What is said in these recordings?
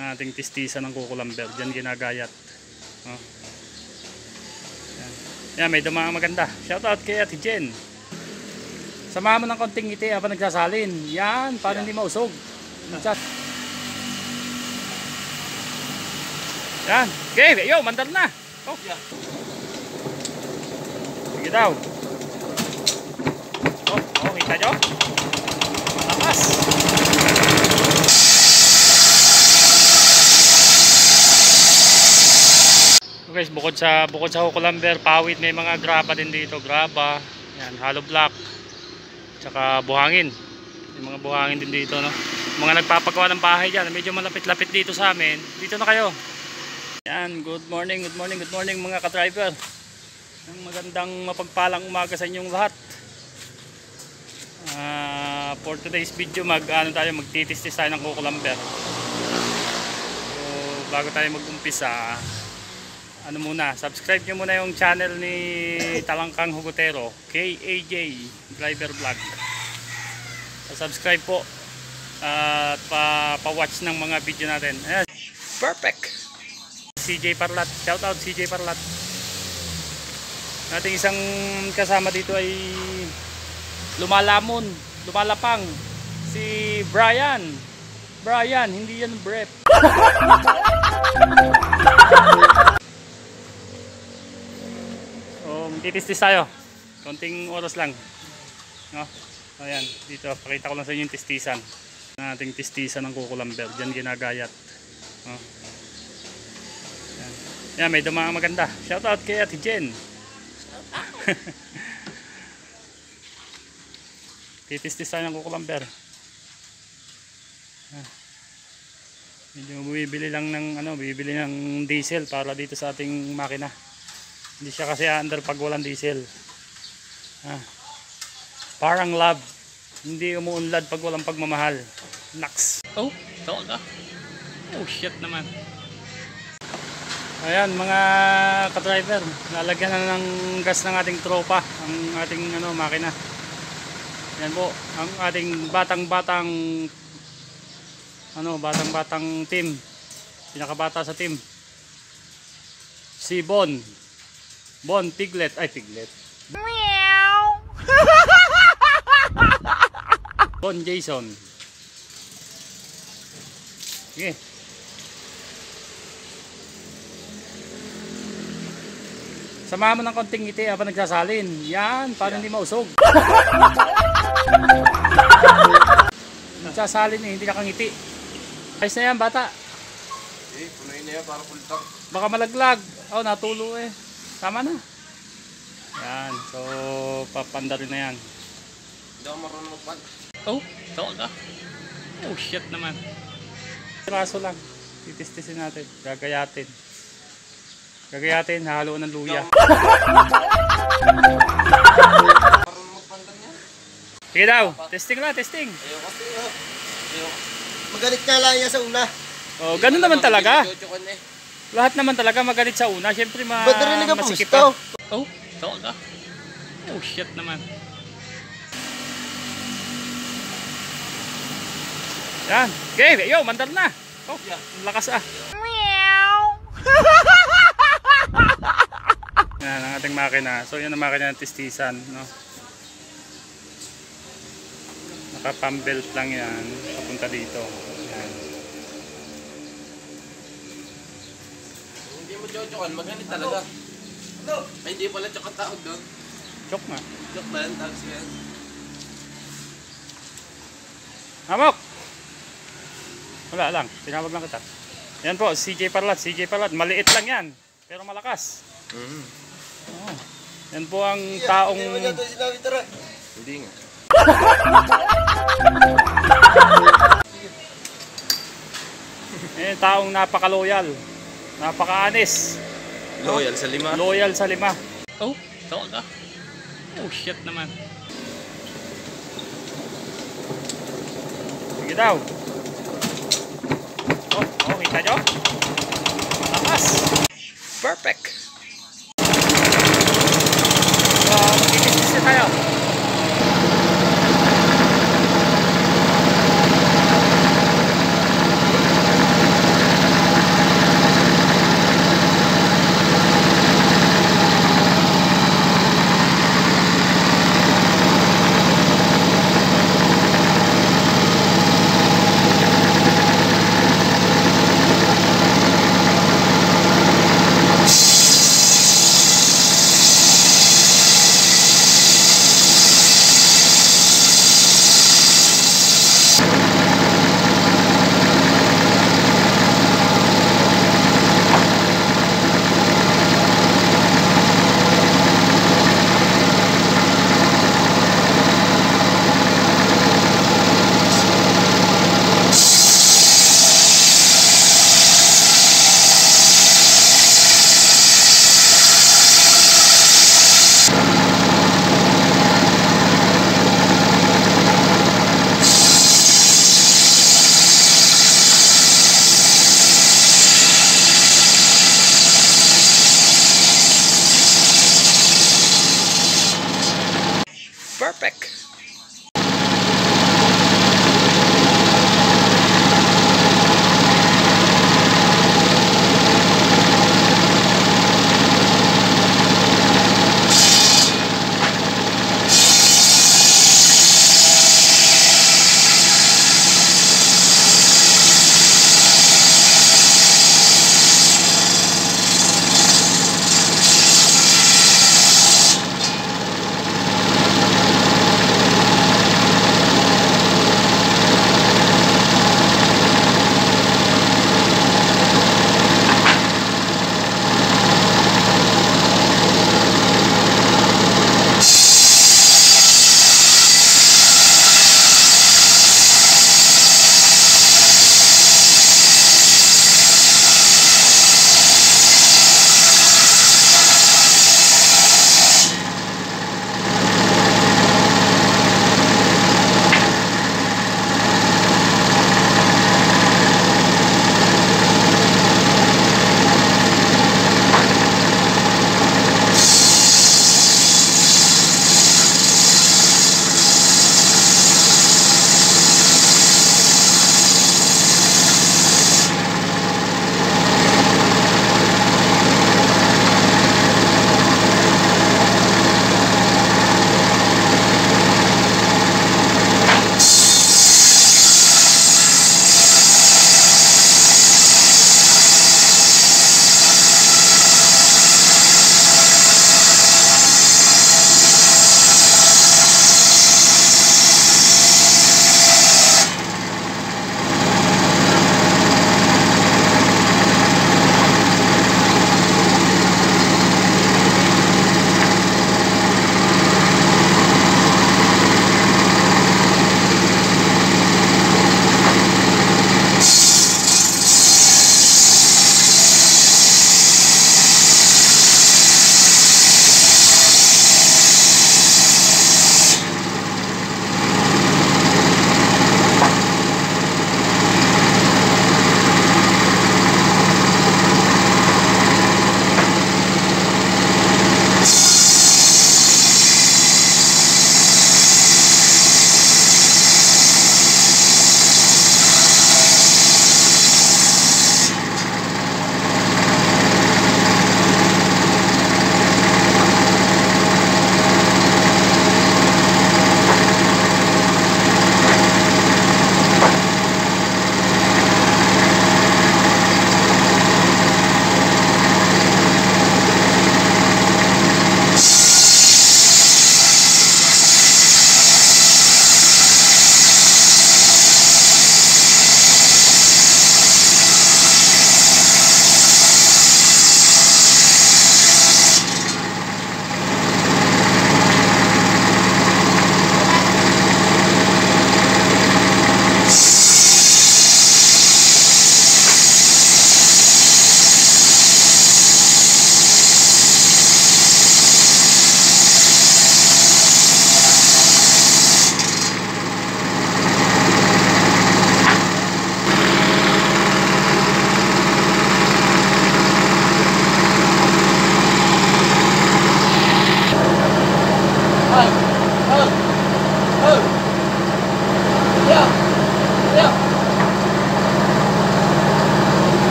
Ang ating tistisa ng kukulamber, dyan ginagayat. Oh. Yan, may dumaang maganda. Shoutout kay Ate Jen. Samahan mo ng konting ngiti habang nagsasalin. Yan, para hindi mausog. Yan, okay, yo, mandar na. Oh. Sige daw. Oh, kita nyo? Malakas. Guys, bukod sa kukulamber, pawid, may mga graba din dito, graba, yan, hollow block, tsaka buhangin. May mga buhangin din dito, no. Mga nagpapagawa ng bahay diyan, medyo malapit-lapit dito sa amin. Dito na kayo. Yan, good morning mga ka-driver. Ang magandang mapagpalang umaga sa inyong lahat. For today's video, magtitistis tayo ng kukulamber. So, bago tayo mag-umpisa, subscribe nyo muna yung channel ni Talangkang Hugotero, KAJ Driver Vlog. Subscribe po at pa-watch ng mga video natin. Ayan. Perfect! CJ Parlat, shoutout CJ Parlat. Nating isang kasama dito ay lumalapang, si Brian. Hindi yan Brep. Titistis tayo. Konting oras lang. No? Ayan, dito pakita ko lang sa inyo yung tistisan. Ang ating tistisan ng kukulamber, diyan ginagayat. No? Ayan. Ayan, may dumaang maganda. Shoutout kay Ate Jen. Titistis tayo ng kukulamber. Medyo bibili ng diesel para dito sa ating makina. Hindi siya kasi under pag walang diesel. Parang love, hindi umuunlad pag walang pagmamahal. Naks. Oh, tawag ka. Oh shit naman. Ayan mga ka-driver, lalagyan na ng gas ng ating tropa, ang ating makina. Yan po, ang ating batang team. Pinakabata sa team. Si Bon Piglet. Meow. Bon Jason. Sige. Samahan mo ng konting ngiti habang nagsasalin. Yan, para hindi mausog. Nagsasalin hindi nakangiti. Ayos na yan, bata. Punuin na yan para pultang. Baka malaglag. Oh, natulo eh. Tama na. Yan. So, papanda rin na yan. Hindi ako marunong magpad. Oh, tawag ka. Oh, shit naman. Raso lang. Titistisin natin. Gagayatin, hahaluan ng luya. Marunong magpandan yan. Sige daw. Testing. Ayoko. Magalit nga lang yan sa una. Oh, ganun naman talaga. Lahat naman talaga magalit sa una. Siyempre masikip pa. Oh, tawag ka. Oh, shit naman. Yan. Okay, yo, mandar na. Oh, lakas ah. Meow. Yan ang ating makina. So yan ang makina ng tistisan, no? Naka-pump-belt lang yan papunta dito. Yan. Hindi mo jojokan, maganit talaga. Ay, hindi pala tsaka tawag doon. Chok nga. Joke ba yan? Tawag siya. Hamok! Wala lang, tinawag lang kita. Yan po, CJ Parlat. Maliit lang yan, pero malakas. Oh. Yan po ang taong... Hindi nga. Taong napaka-loyal. Napaka-honest. Loyal sa 5. Loyal sa 5. Oh, tawag ka. Oh shit naman. Sige daw. Oh, kita nyo? Malakas. Perfect. So, mag-iisis na tayo.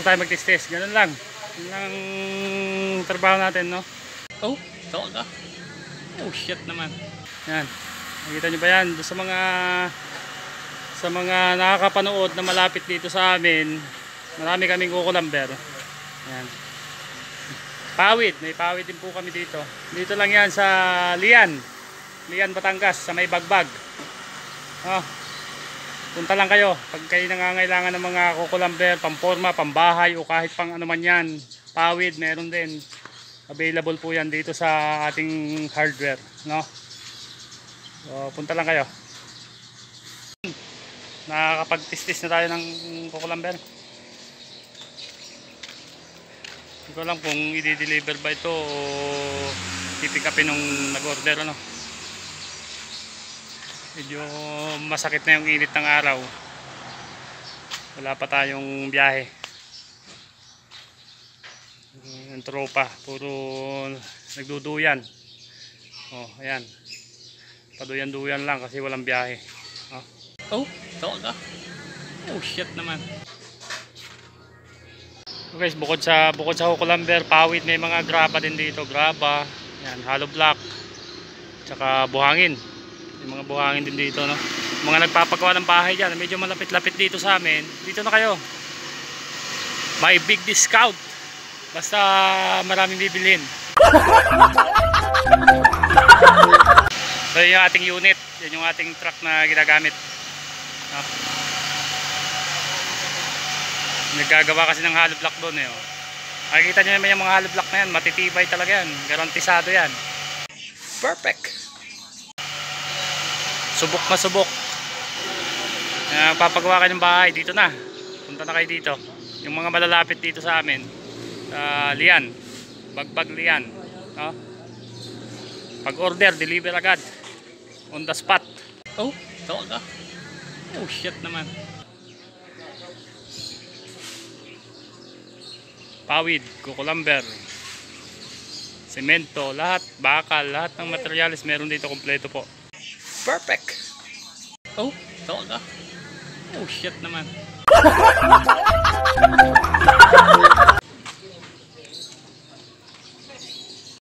tayo mag-test. Ganun lang. Yun lang ang trabaho natin, no? Oh, tawag ka. Oh, shit naman. Yan. Nakita nyo ba yan? Doon sa mga nakakapanood na malapit dito sa amin, marami kaming kukulamber. Yan. Pawid. May pawid din po kami dito. Dito lang yan sa Lian, Batangas, sa may Bagbag. Oh. Punta lang kayo pag kayo nangangailangan ng mga kukulamber, pamporma, pambahay o kahit pang ano man yan. Pawid, meron din. Available po yan dito sa ating hardware, no? So, punta lang kayo. Nakakapag-tistis na tayo ng kukulamber. Hindi ko alam kung i-deliver ba ito o pipick upin nung nag-order, ano? Medyo masakit na yung init ng araw. Wala pa tayong biyahe. Yung tropa, puro nagduduyan. Oh, ayan. Paduyan-duyan lang kasi walang biyahe. Oh, tawag ka. Oh, shit naman. So guys, bukod sa kukulamber, pawid, may mga graba din dito. Graba, yan, hollow block, tsaka buhangin. May mga buhangin din dito, no? Mga nagpapagawa ng bahay dyan, medyo malapit-lapit dito sa amin. Dito na kayo. May big discount. Basta maraming bibilhin. So yung ating unit, yan yung ating truck na ginagamit. No? Naggagawa kasi ng hollow block doon, eh. Oh. Makikita nyo naman yung mga hollow block na yan, matitibay talaga yan. Garantisado yan. Perfect. Subok na subok. Papagawa kayo ng bahay, dito na. Punta na kayo dito. Yung mga malalapit dito sa amin, Lian, Bagbag Lian, no? Pag order, deliver agad on the spot. Oh, tawag ka. Oh, shit naman. Pawid, kukulamber, semento, lahat, bakal, lahat ng materials meron dito, kompleto po. Perfect. Oh, tawag ka. Oh, shit naman.